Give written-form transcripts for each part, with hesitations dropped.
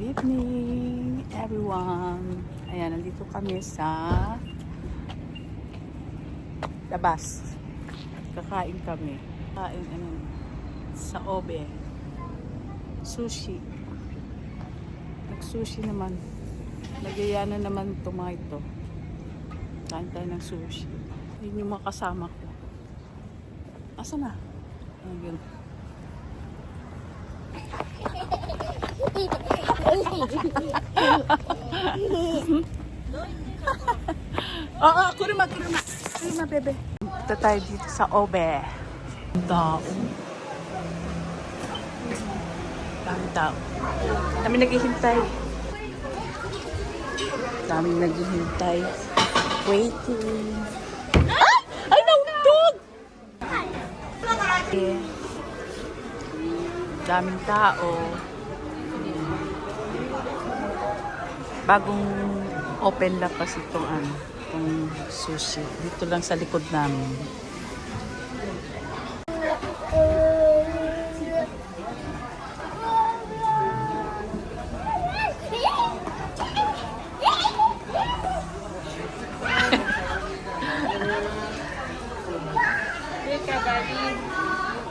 evening, everyone. Ayan, nandito kami sa labas. Kakain kami. Kain sa Obe. Sushi. Nag-sushi naman. Nagyaya na naman ito mga ito. Kain tayo ng sushi. Yun yung mga kasama ko. Asa na? Ayun. Oo, kuruma, bebe. Punta tayo dito sa Obe. Tao. Dami tao. Dami naghihintay. Waiting. Ay, naundog! Daming tao. Bagong open lang kasi itong sushi. Dito lang sa likod namin.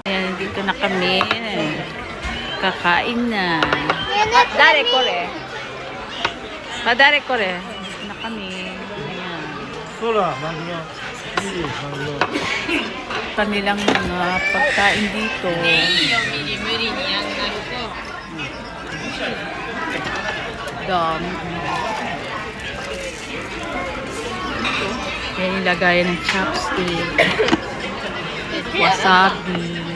Ayan, dito na kami. Kakain na. Dare kore. Padare kore. Dito na kami. Ayan. Kanilang mga pagkain dito. Dami. Yan yung lagayan ng chopstick. Wasabi.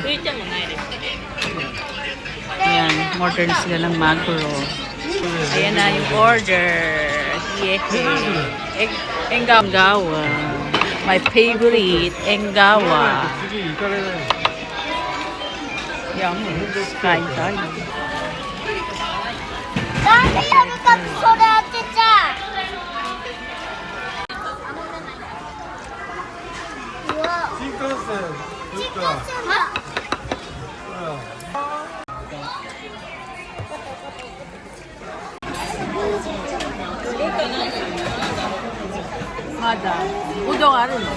Ayan, order na sila ng maguro. Ayan na yung order. Yeah. Engawa. My favorite, Engawa. Yum. Kain tayo. 맞아. 우동 알을 넣어.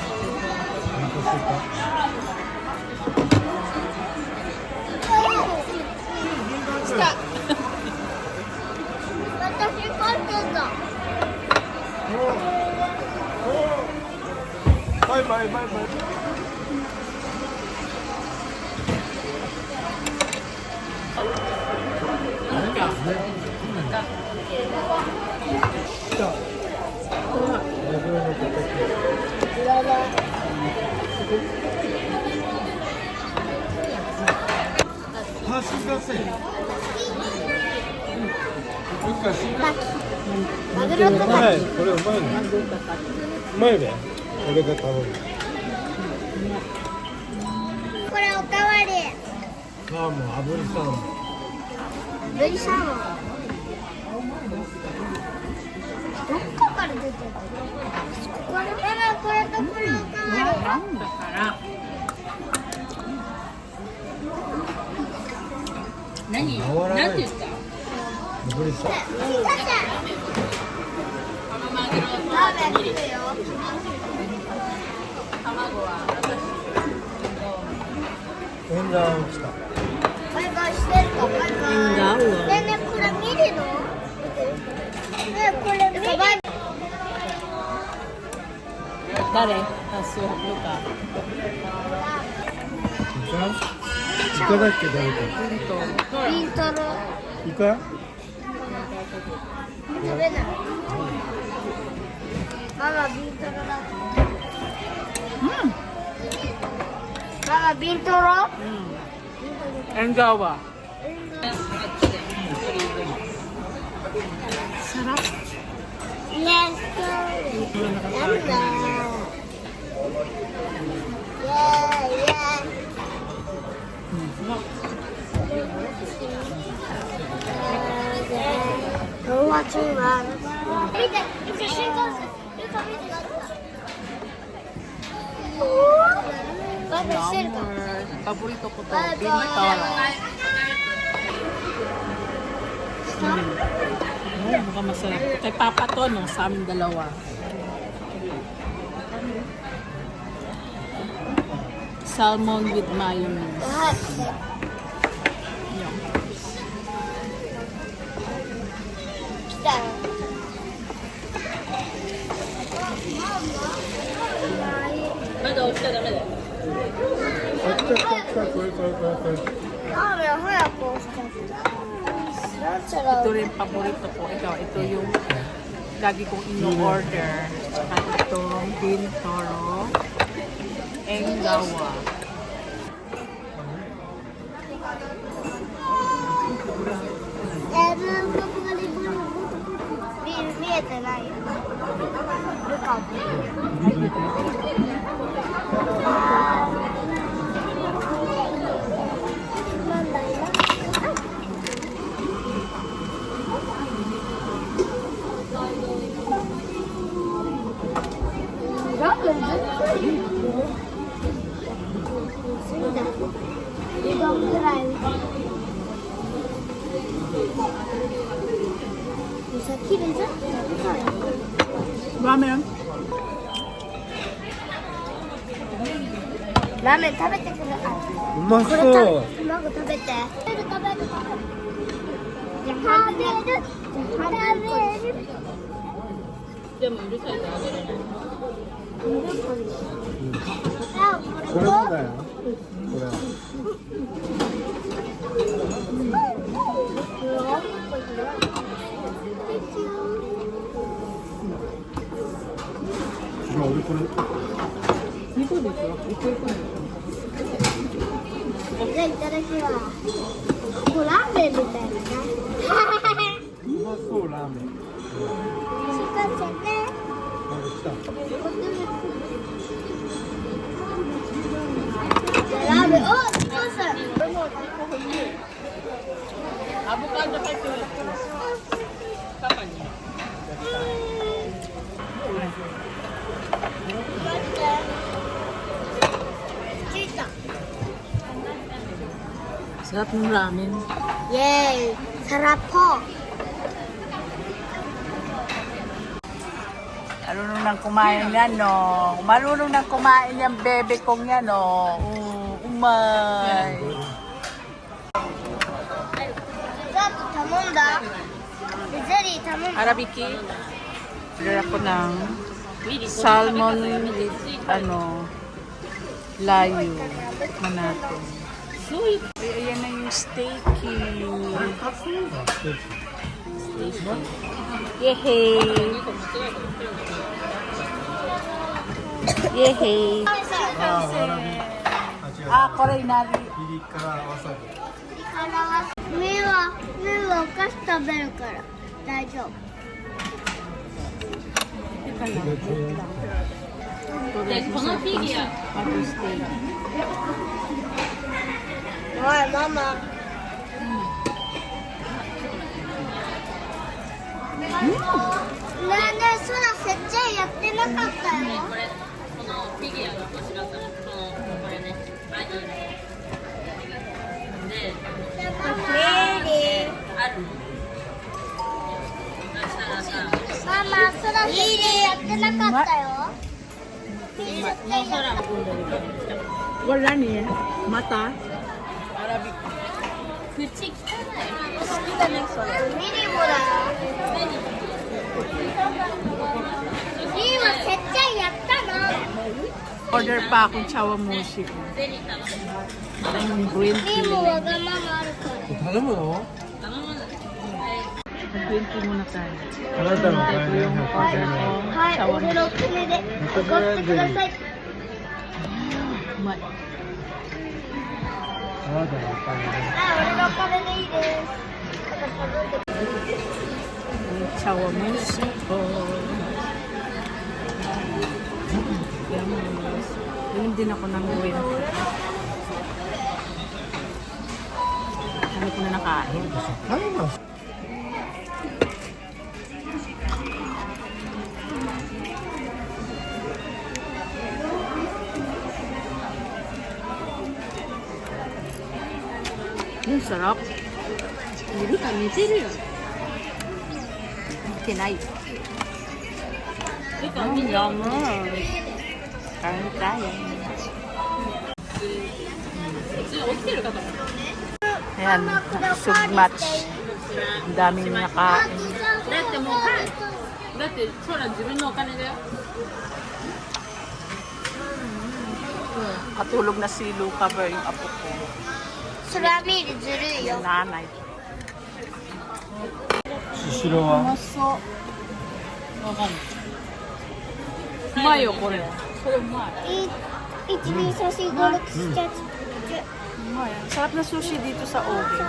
진짜.私껐어. 바이바이.何て言った？バイバイしてるか、バイバイ。ねえねえ、これ見るの？ねえ、これ見るの？誰？あ、そう、ルカ。イカだっけ誰か。ビントロ。イカ？食べない。ママビントロだ。ママビントロ？Engawa. Sarap. Let's go. Yalla. Yeah. watching that. 見て、一緒新幹線。ルカ見て。バイバイしてるか。Paborito ko to. バイバイ。Bintar. Oh, mukhang masarap. Kay Papa to, no? Sa aming dalawa. Salmon with mayonnaise. Yum. 来たよ。まだ押しちゃダメだよ。あっちゃこれ。ラーメン早く押しちゃった。なんちゃら。 Ito rin paborito ko. Ito yung lagi kong ino-order. Tsaka itong Bintoro Enggawa.見えてないよ。ルカなんだ今。ラーメンずっといいよ。そうだ。うどんぐらい。さっきでじゃん。Ramen. ラーメン食べてくる。あ、うまこれそう。卵食べて。食べる。食べる。でもうるさいからあげれない。あ、これもだよ。これ。俺これ。2個ですよ。1個1個です。じゃあいただきます。もうラーメンみたいなね。うまそうラーメン。しかしね。なんか来た。ラーメン、お、どうした。アボカド入ってる。パパに。着いた。 Sarap ng ramen. Yay! Sarap po. Marunong nang kumain yan, no? Marunong nang kumain yung bebe kong yan, no? Umay. デザート頼んだ。ゼリー頼んだ。 Arabiki. Order ako ng salmon, layo. Tikman natin. Ay, ayan na yung steaky. Yehey! Yehey!これになる。ピリ辛わさび。麺はお菓子食べるから大丈夫。で、このフィギュア。おいママ。ねえねえ、そらせっちゃんやってなかったよ。このフィギュアが欲しかったの。これね。で、ある。そしたらさ、ママ、そらせっちゃんやってなかったよ。もう空を組んでるから来た。 Wala niya. Mata. Arabic. 口汚い。好きだね、それ。ミリもだよ。ミリはせっちゃんやったの。 Order pa akong chawamushi ko. ゼリー頼む。 Yung green ミリ tea. もわがままあるから。頼むの？頼むの。 Green tea muna tayo. あなたのおIto 金yung 100 order 円。ko. はい、お風呂お金でおごってください。 Umay. あなたのお金で。俺のお金でいいです。 Yung chawamushi ko. Yun din ako ng green tea. Ano ko na nakain? タイマー。Yung sarap. ルカ似てるよ。てない。Yum. Kain tayo. 普通起きてる方も Ayan, sub match. Ang daming nakain. だってもうだってそら自分のお金だよ Katulog na si Luca Ver, yung apo ko. それは見るずるいよ Yung nanay. スシローは Maso. わかんない Umayo ko rin. それうまい1234567 Umay. Sarap na sushi dito sa Oge.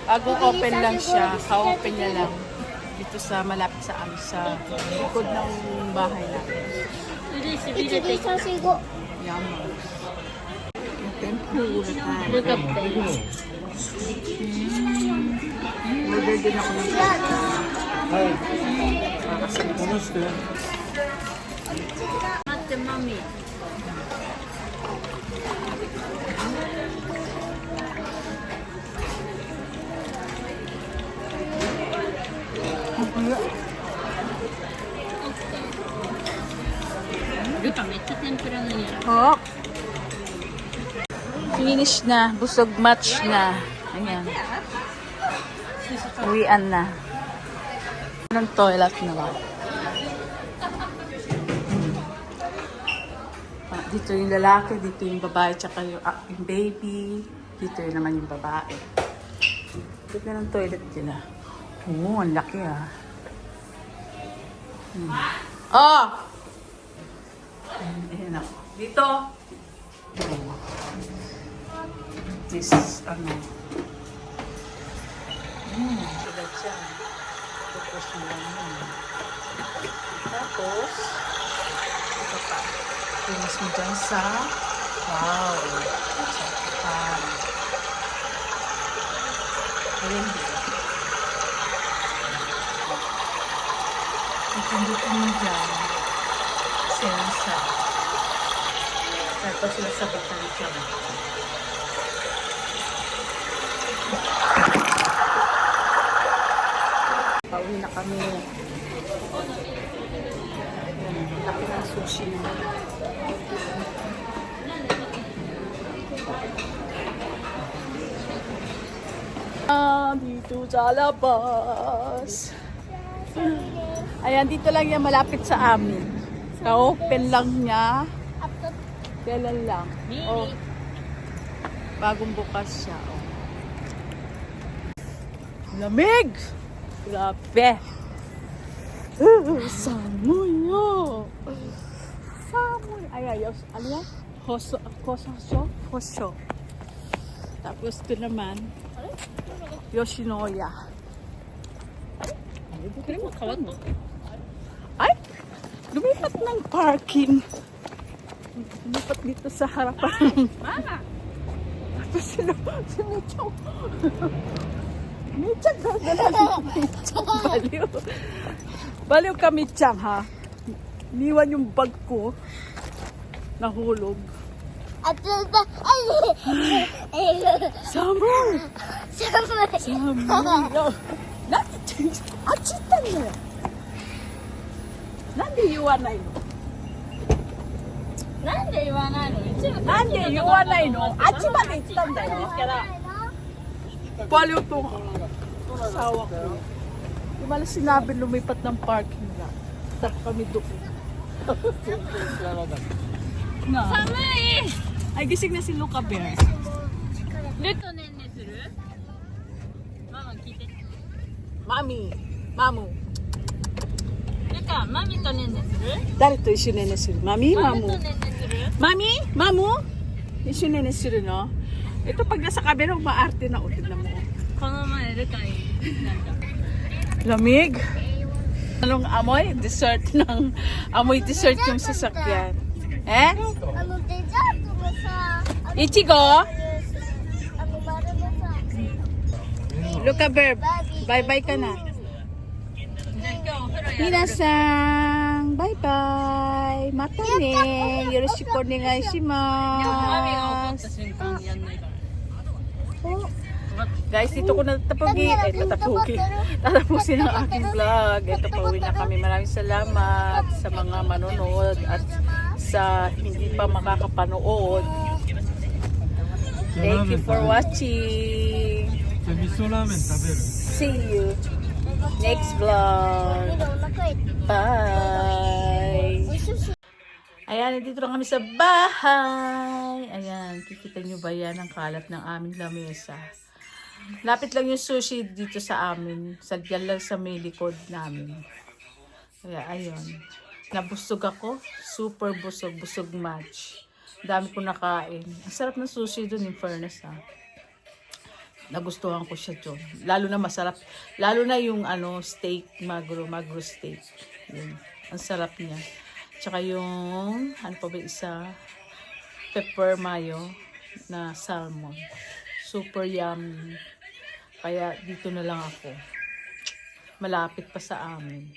8 Bagong open lang siya. Ka-open niya lang. Dito sa malapit sa amin. Sa likod ng bahay namin. 12345 Yum. Tempura tayo. Look up there Order din ako ng はい戻して待ってマミ ルカめっちゃ天ぷらの匂い Oh. Finish na. Busog match na. Ayan. Uwian na. Anong toilet na ba? Dito yung lalaki, dito yung babae, tsaka yung baby. Dito yun naman yung babae. Dito na ng toilet nila. Oo, ang laki ah. Oh! Ayan ako. Dito! This, ano. Sila siya. Tapos mo lang yun. Tapos, ito pa. Pinis mo dyan sa, wow, sa pan. Ayan dito. Ipindot mo dyan. Sensa. Tapos sila sa batang dyan. Pauwi na kami. Laki ng sushi na. Dito sa labas. Ayan, dito lang yan malapit sa amin. Ka-open lang niya. Kailan lang. Oh. Bagong bukas siya. Oh. Lamig! Grabe! Samoy yo! Samoy! Ay, ano yan? Hoso. Tapos ito naman, Yoshinoya. Ay! Lumipat ng parking. Lumipat dito sa harapan. Mama! Tapos si Michong. Michong gagala ni Michong. Baliw. Baliw ka Michong ha. Niwan yung bag ko. Nahulog. Summer! Summer! Achita niyo. Nande iwanai no? なんで言わないの一応 Nande iwanai no? Achi ma de itta n da yo. Baliw tong asawa ko. Di ba sinabi lumipat ng parking lot? Tapos kami doon. Na. 寒い Ay, gising na si Luca Bear. ルトネンネするママ聞いて Mami, Mamu. ルカマミとネンネする Dari to isu nene suru. Mami, マミ Mamu. とネンネする Mami, Mamu. Isu nene suru no? Ito pag nasa kabila, maarte na ulit na mo. この前ルカになんか Lamig. Anong amoy? Dessert ng amoy dessert yung sasakyan. Eh? あのデザートもさ、 Ichigo? あの丸のさ、 Luca Bear, bye-bye ka na. じゃあ今日お風呂やる Minasang, bye-bye. Mata ne. Yoroshiku onegai マミが怒った shimasu. 瞬間にやんないからマ Guys, dito ko tatapusin ang aking vlog. Ito, pauwi na kami. Maraming salamat sa mga manonood at sa hindi pa makakapanood. Thank you for watching. じゃあ味噌ラーメン食べる See you next vlog. お腹いっ Bye! ぱい。お寿司 Ayan, dito na kami sa bahay. Ayan, kikita nyo ba yan ang kalat ng aming lamesa? Lapit lang yung sushi dito sa amin. Diyan lang sa may likod namin. Kaya ayun. Nabusog ako. Super busog. Busog match. Dami ko nakain. Ang sarap ng sushi dun, in fairness ha. Nagustuhan ko siya dun. Lalo na masarap. Lalo na yung steak, magro steak. Yun. Ang sarap niya. Tsaka yung, ano pa ba isa? Pepper mayo na salmon. Super yummy. Kaya dito na lang ako. Malapit pa sa amin.